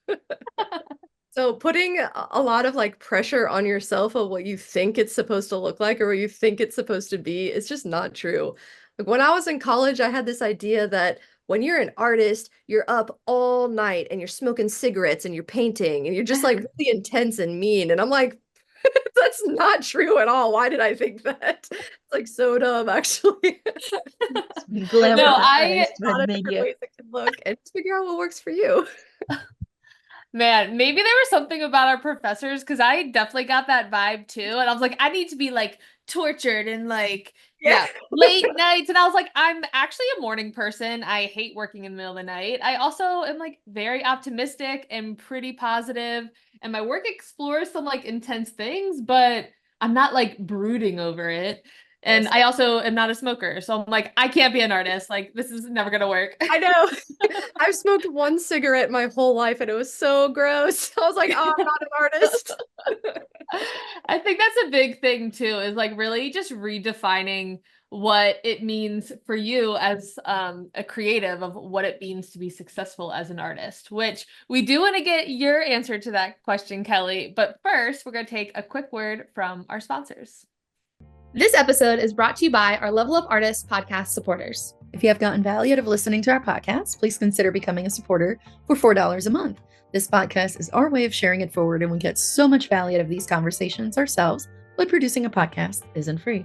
So putting a lot of like pressure on yourself of what you think it's supposed to look like or what you think it's supposed to be, it's just not true. Like when I was in college, I had this idea that when you're an artist, you're up all night and you're smoking cigarettes and you're painting and you're just like really intense and mean. And I'm like, that's not true at all. Why did I think that? It's like so dumb, actually. Glamour No, eyes I to A lot of make different you. ways it can look, and just figure out what works for you. Man, maybe there was something about our professors, because I definitely got that vibe too. And I was like, I need to be like tortured and like, Yeah. yeah, late nights. And I was like, I'm actually a morning person. I hate working in the middle of the night. I also am like very optimistic and pretty positive, and my work explores some like intense things, but I'm not like brooding over it. And Yes. I also am not a smoker. So I'm like, I can't be an artist. Like, this is never gonna work. I know. I've smoked one cigarette my whole life and it was so gross. I was like, oh, I'm not an artist. I think that's a big thing too, is like really just redefining what it means for you as a creative, of what it means to be successful as an artist, which we do want to get your answer to that question, Kelly. But first, we're going to take a quick word from our sponsors. This episode is brought to you by our Level Up Artists podcast supporters. If you have gotten value out of listening to our podcast, please consider becoming a supporter for $4 a month. This podcast is our way of sharing it forward, and we get so much value out of these conversations ourselves, but producing a podcast isn't free.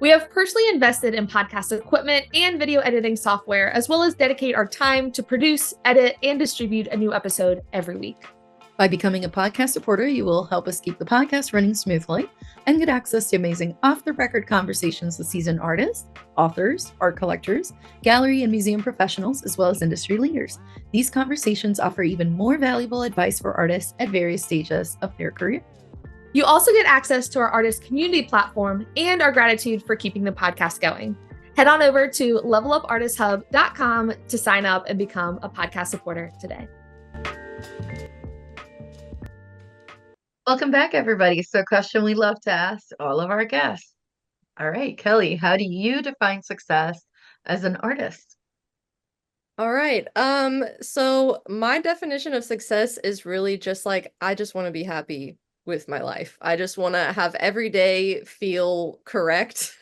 We have personally invested in podcast equipment and video editing software, as well as dedicate our time to produce, edit, and distribute a new episode every week. By becoming a podcast supporter, you will help us keep the podcast running smoothly and get access to amazing off-the-record conversations with seasoned artists, authors, art collectors, gallery and museum professionals, as well as industry leaders. These conversations offer even more valuable advice for artists at various stages of their career. You also get access to our artist community platform and our gratitude for keeping the podcast going. Head on over to levelupartisthub.com to sign up and become a podcast supporter today. Welcome back, everybody. So, a question we love to ask all of our guests. All right, Kelly, how do you define success as an artist? All right. So my definition of success is really just like I just want to be happy with my life. I just want to have every day feel correct.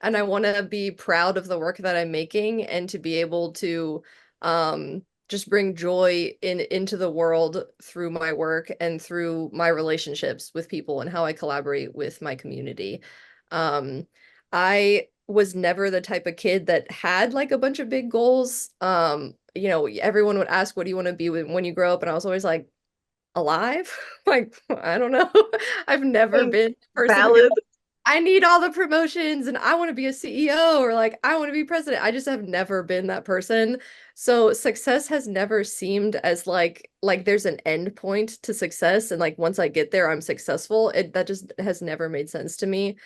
And I want to be proud of the work that I'm making, and to be able to just bring joy into the world through my work and through my relationships with people and how I collaborate with my community. I was never the type of kid that had like a bunch of big goals. everyone would ask, what do you want to be when you grow up? And I was always like, alive? Like, I don't know. I've never been the person who's Valid. I need all the promotions and I want to be a CEO or like I want to be president. I just have never been that person. So success has never seemed as like there's an end point to success and like once I get there I'm successful. That just has never made sense to me.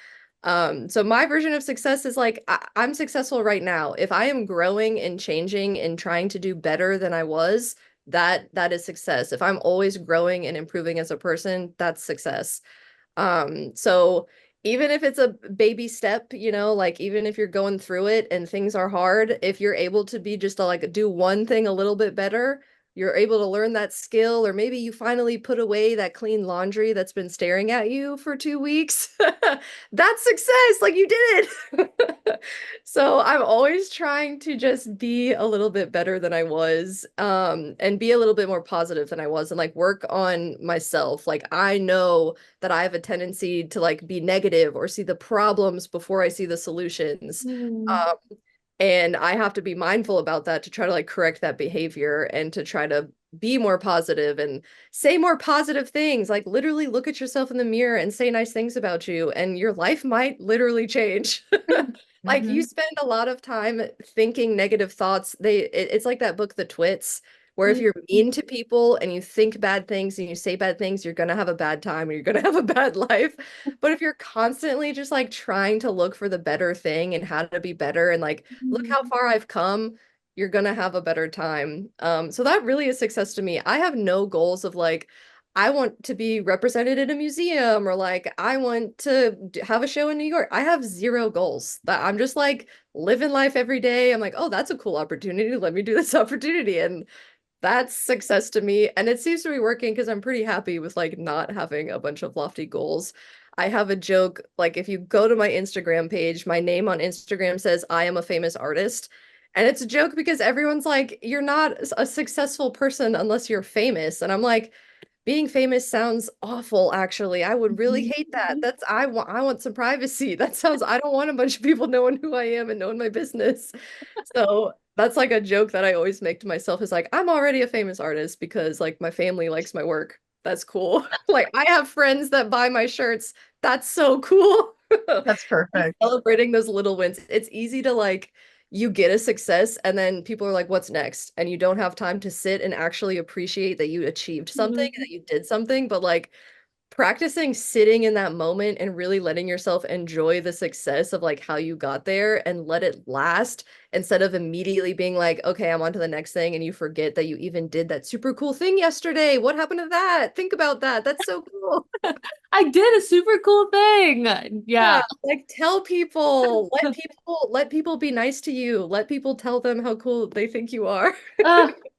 So my version of success is like I'm successful right now. If I am growing and changing and trying to do better than I was, that is success. If I'm always growing and improving as a person, that's success. So even if it's a baby step, like even if you're going through it and things are hard, if you're able to be just to like do one thing a little bit better, you're able to learn that skill, or maybe you finally put away that clean laundry that's been staring at you for 2 weeks. That's success. Like you did it. So I'm always trying to just be a little bit better than I was, and be a little bit more positive than I was and like work on myself. Like I know that I have a tendency to like be negative or see the problems before I see the solutions. Mm. Um, and I have to be mindful about that to try to like correct that behavior and to try to be more positive and say more positive things. Like literally look at yourself in the mirror and say nice things about you, and your life might literally change. Like you Mhm. spend a lot of time thinking negative thoughts. It's like that book, The Twits, where if Mm. you're mean to people and you think bad things and you say bad things, you're gonna have a bad time and you're gonna have a bad life. But if you're constantly just like trying to look for the better thing and how to be better and like, look how far I've come, you're gonna have a better time. So that really is success to me. I have no goals of like, I want to be represented in a museum or like I want to have a show in New York. I have zero goals. That I'm just like living life every day. I'm like, oh, that's a cool opportunity. Let me do this opportunity. And that's success to me. And it seems to be working because I'm pretty happy with like not having a bunch of lofty goals. I have a joke, like if you go to my Instagram page, my name on Instagram says I am a famous artist. And it's a joke because everyone's like, you're not a successful person unless you're famous. And I'm like, being famous sounds awful, actually. I would really hate that. I want some privacy. That sounds I don't want a bunch of people knowing who I am and knowing my business. So that's like a joke that I always make to myself is like, I'm already a famous artist because like my family likes my work. That's cool. Like I have friends that buy my shirts. That's so cool. That's Just perfect. celebrating those little wins. It's easy to like you get a success and then people are like, what's next? And you don't have time to sit and actually appreciate that you achieved something and that you did something. But like practicing sitting in that moment and really letting yourself enjoy the success of like how you got there and let it last instead of immediately being like, okay, I'm on to the next thing. And you forget that you even did that super cool thing yesterday. What happened to that? Think about that. That's so cool. I did a super cool thing. Yeah, Yeah. like tell people, let people be nice to you. Let people tell them how cool they think you are.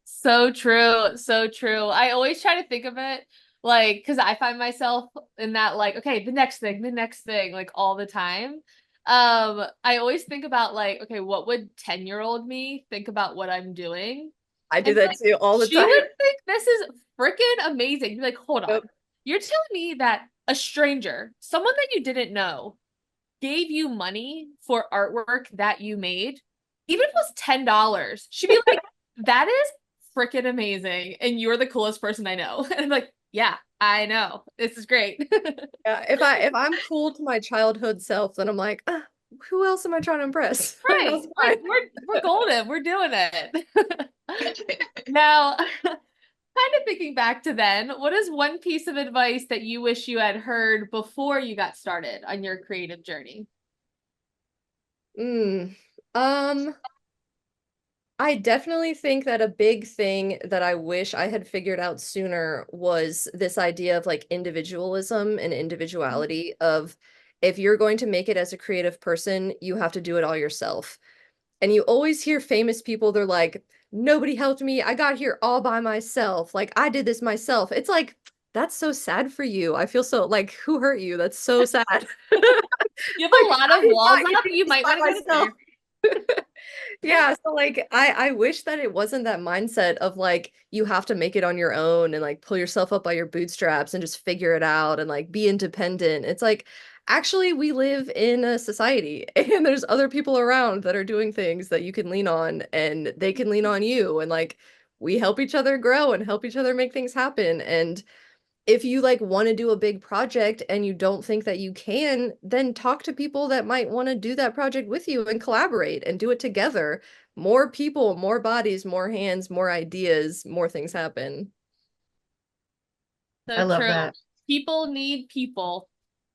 So true. So true. I always try to think of it like, because I find myself in that, like, okay, the next thing, like all the time. I always think about like, okay, what would 10-year-old me think about what I'm doing? I do And that like, too all the she time. would think this is freaking amazing. Be like, hold on. Yep. You're telling me that a stranger, someone that you didn't know, gave you money for artwork that you made, even if it was $10, she'd be like, that is freaking amazing. And you're the coolest person I know. And I'm like, yeah, I know. This is great. Yeah, if I'm cool to my childhood self, then I'm like, who else am I trying to impress? Like Right. that's Like fine. we're golden. We're doing it. Now, kind of thinking back to then, what is one piece of advice that you wish you had heard before you got started on your creative journey? Mm. Um, I definitely think that a big thing that I wish I had figured out sooner was this idea of like individualism and individuality of if you're going to make it as a creative person, you have to do it all yourself. And you always hear famous people, they're like, nobody helped me. I got here all by myself. Like I did this myself. It's like, that's so sad for you. I feel so like, who hurt you? That's so sad. You have a Like lot I of did walls not get up. You this might by want to go to myself. therapy. Yeah, so like I wish that it wasn't that mindset of like you have to make it on your own and like pull yourself up by your bootstraps and just figure it out and like be independent. It's like actually we live in a society and there's other people around that are doing things that you can lean on and they can lean on you and like we help each other grow and help each other make things happen. And if you like want to do a big project and you don't think that you can, then talk to people that might want to do that project with you and collaborate and do it together. More people, more bodies, more hands, more ideas, more things happen. I So love true. that. People need people.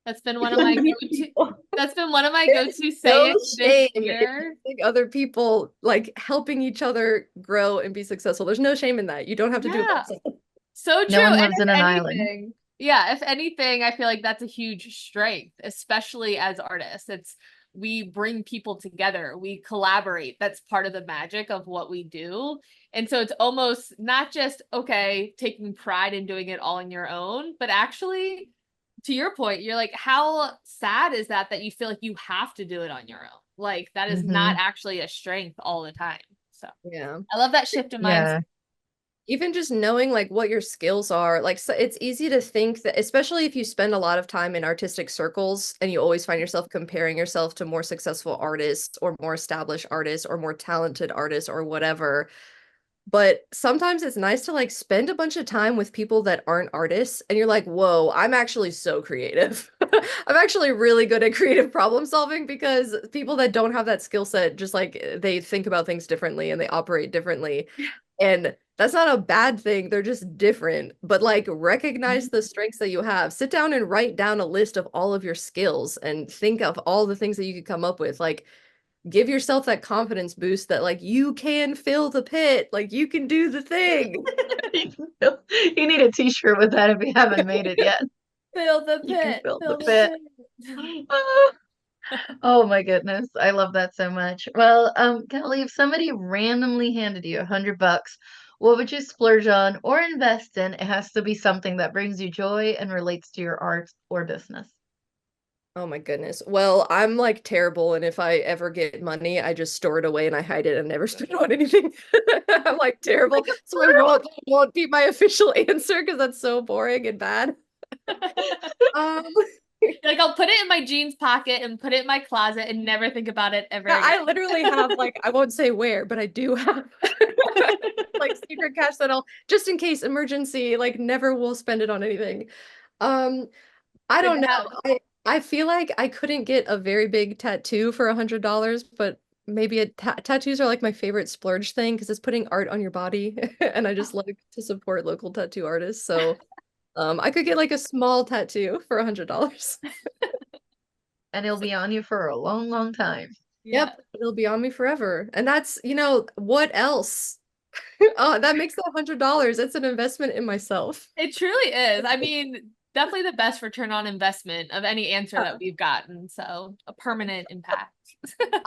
That's been one of my go-to. That's been one of my There's go-to no sayings this shame in year. seeing other people like helping each other grow and be successful. There's no shame in that. You don't have to do it by Yeah. yourself. So No true. one And lives if in an island. anything, yeah, if anything, I feel like that's a huge strength, especially as artists. It's we bring people together, we collaborate. That's part of the magic of what we do. And so it's almost not just, okay, taking pride in doing it all on your own, but actually, to your point, you're like, how sad is that you feel like you have to do it on your own? Like that is not Hmm. actually a strength all the time. So Yeah. I love that shift in mindset. Yeah. Even just knowing like what your skills are, like so it's easy to think that, especially if you spend a lot of time in artistic circles and you always find yourself comparing yourself to more successful artists or more established artists or more talented artists or whatever. But sometimes it's nice to like spend a bunch of time with people that aren't artists and you're like, whoa, I'm actually so creative. I'm actually really good at creative problem solving because people that don't have that skill set just like they think about things differently and they operate differently. And that's not a bad thing. They're just different. But like recognize the strengths that you have. Sit down and write down a list of all of your skills and think of all the things that you could come up with. Like give yourself that confidence boost that like you can fill the pit, like you can do the thing. You need a t-shirt with that if you haven't made it yet. Fill the You can pit, fill the fill the pit. pit. Oh my goodness. I love that so much. Well, Kelly, if somebody randomly handed you $100, what would you splurge on or invest in? It has to be something that brings you joy and relates to your art or business. Oh my goodness. Well, I'm like terrible, and if I ever get money, I just store it away and I hide it and never spend it on anything. I'm like terrible. So I won't be my official answer because that's so boring and bad. Um, Like I'll put it in my jeans pocket and put it in my closet and never think about it ever yeah, I again. literally have like I won't say where, but I do have like secret cash that I'll just in case emergency, like never will spend it on anything. Um, I Good don't to know. have. I feel like I couldn't get a very big tattoo for $100, but maybe tattoos are like my favorite splurge thing because it's putting art on your body, and I just like to support local tattoo artists. So, I could get like a small tattoo for $100. And it'll be on you for a long, long time. Yeah, Yep, it'll be on me forever. And that's, what else? That makes that $100. It's an investment in myself. it truly is. I mean, definitely the best return on investment of any answer that we've gotten. So a permanent impact.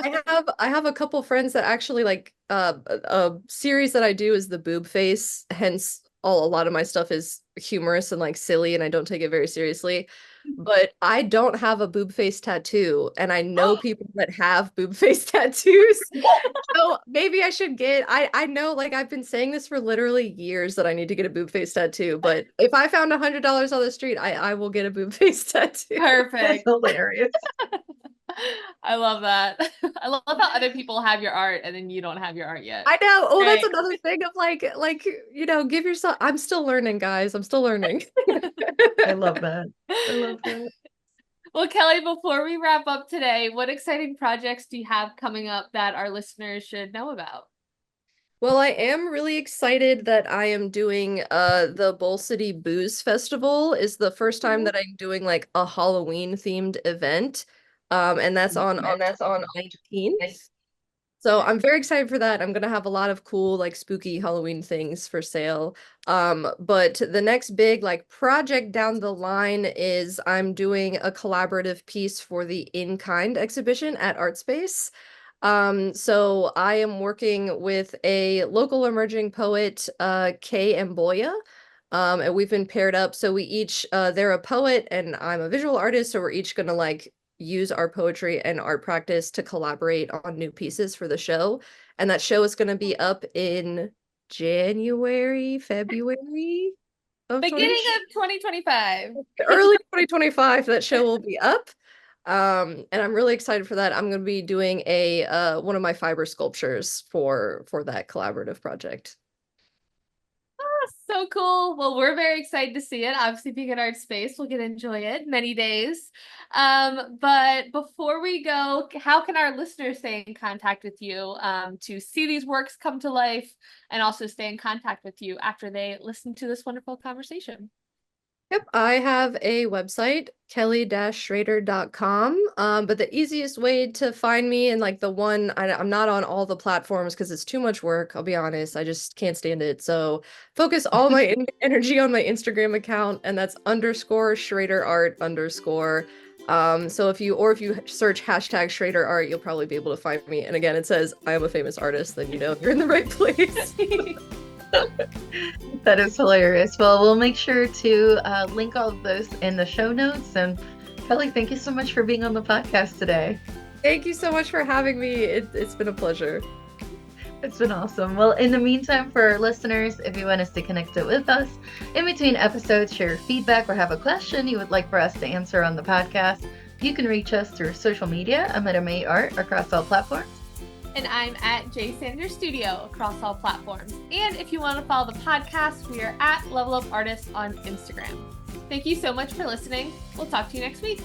I have a couple friends that actually like a series that I do is the boob face, hence a lot of my stuff is humorous and like silly and I don't take it very seriously. But I don't have a boob face tattoo and I know people that have boob face tattoos. So maybe I should get I know like I've been saying this for literally years that I need to get a boob face tattoo, but if I found $100 on the street, I will get a boob face tattoo. That's Perfect. hilarious. I love that. I love how other people have your art and then you don't have your art yet. I know. Oh, that's Great. another thing of like, give yourself. I'm still learning, guys. I'm still learning. I love that. I love that. Well, Kelly, before we wrap up today, what exciting projects do you have coming up that our listeners should know about? Well, I am really excited that I am doing the Bowl City Booze Festival is the first time that I'm doing like a Halloween themed event. And that's on October 19th. So I'm very excited for that. I'm gonna have a lot of cool like spooky Halloween things for sale. But the next big like project down the line is I'm doing a collaborative piece for the In Kind exhibition at ArtSpace. So I am working with a local emerging poet, Kay Amboya. And we've been paired up. So we each, they're a poet and I'm a visual artist. So we're each gonna like use our poetry and art practice to collaborate on new pieces for the show. And that show is going to be up in January, February of 20, Beginning of 2025. early 2025. That show will be up. And I'm really excited for that. I'm going to be doing a one of my fiber sculptures for that collaborative project. So cool. Well, we're very excited to see it. Obviously, being in art space, we'll get to enjoy it many days. But before we go, how can our listeners stay in contact with you to see these works come to life and also stay in contact with you after they listen to this wonderful conversation? Yep, I have a website, kelly-schrader.com. But the easiest way to find me, and like the one I'm not on all the platforms because it's too much work, I'll be honest. I just can't stand it. So focus all my energy on my Instagram account, and that's _Schrader_art_. So if you search hashtag Schrader art, you'll probably be able to find me. And again, it says I am a famous artist, then you know you're in the right place. That is hilarious. Well, we'll make sure to link all of those in the show notes. And Kelly, thank you so much for being on the podcast today. Thank you so much for having me. It's been a pleasure. It's been awesome. Well, in the meantime, for our listeners, if you want to stay connected with us in between episodes, share feedback, or have a question you would like for us to answer on the podcast, you can reach us through social media. I'm at Art across all platforms. And I'm at J Sanders Studio across all platforms. And if you want to follow the podcast, we are at Level Up Artists on Instagram. Thank you so much for listening. We'll talk to you next week.